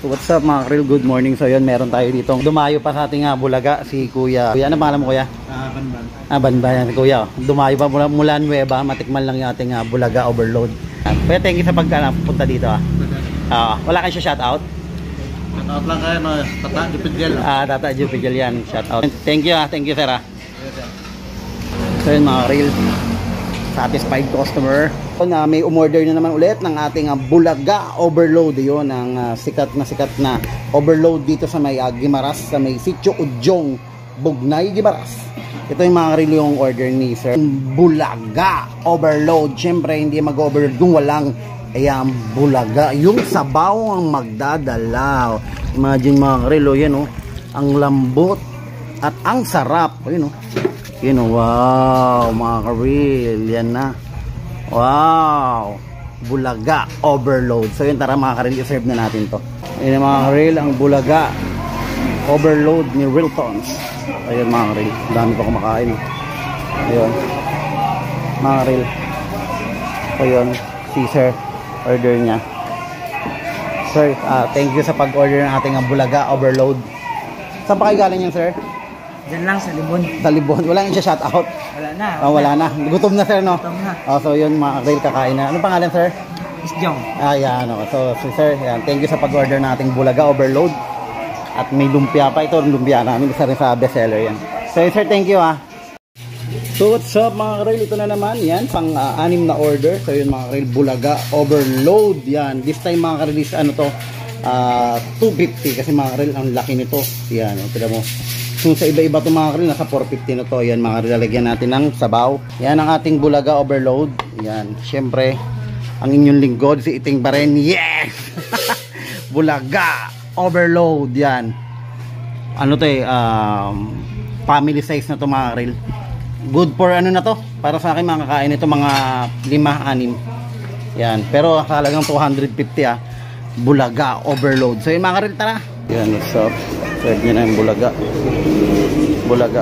So what's up mga Krill, good morning. So yun, meron tayo dito. Dumayo pa sa ating Bulaga si Kuya. Kuya, ano pangalan mo Kuya? Banban. Banban yan si Kuya. Dumayo pa mula Nueva, matikman lang yung ating Bulaga overload. Kuya, thank you sa pagpunta dito wala kang shoutout? Shoutout lang kayo, no? Tata Jupigel. Tata Jupigel yan, shoutout. Thank you sir So yun mga Krill, satisfied customer. May umorder na naman ulit ng ating Bulaga overload. Yun ang sikat na overload dito sa may Guimaras, sa may Sitio Udyong, Bugnay, Guimaras. Ito yung mga Krill yung order ni sir. Bulaga overload. Siyempre hindi mag-overload kung walang Bulaga. Yung sabaw ang magdadala. Imagine mga Krill, yan ang lambot at ang sarap. Yun wow mga Krill, yan na. Wow, Bulaga overload. So yun, tara mga Krill, i-serve na natin to. Yun mga Krill, ang Bulaga overload ni Riltons. Ayun mga Krill, dami pa kumakain. Ayun mga Krill. Ayun, si sir, order niya. Sir, thank you sa pag-order ng ating Bulaga overload. Saan pa kayo galing yan sir? Diyan lang sa Libon. Sa Libon. Wala yung shoutout? Wala na. Wala na. Gutom na sir, no? Gutom na. So yun mga Krill, kakain na. Anong pangalan sir? Isjong. Yan. So sir, yan. Thank you sa pag-order nating Bulaga overload. At may lumpia pa. Ito ang lumpia namin. Isa rin sa bestseller yan. So sir, thank you So what's up mga Krill? Ito na naman. Yan, pang-anim na order. So yun mga Krill, Bulaga overload. Yan. This time mga Krill is 250. Kasi mga Krill, ang laki nito. Yan. Tira mo. So sa iba-iba itong mga Krill, nasa 450 na to. Yan mga Krill, lalagyan natin ng sabaw. Yan ang ating Bulaga overload. Yan, syempre ang inyong lingkod si Iting Baren. Yes! Bulaga overload. Yan, ano to family size na to mga Krill. Good for na to, para sa akin mga kakain ito mga 5-6. Yan, pero halagang 250 Bulaga overload. So yun mga Krill, tara. Yan, so serve nyo na yung Bulaga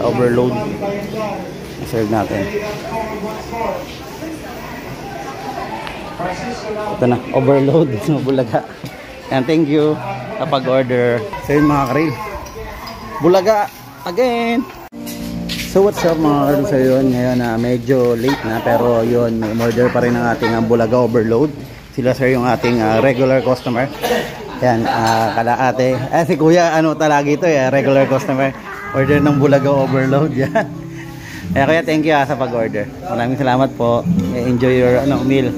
overload. Serve natin. Ito na, overload ng Bulaga. And thank you sa pag-order. So yun mga Krill, Bulaga again. So what's up mga Krill? So yun, ngayon medyo late na, pero yun, may order pa rin ng ating Bulaga overload. Sila sir yung ating regular customer. Yan, kalaate. Si Kuya, talagi ito regular customer. Order ng Bulaga overload. Yan. Kuya, thank you sa pag-order. Maraming salamat po. Enjoy your meal.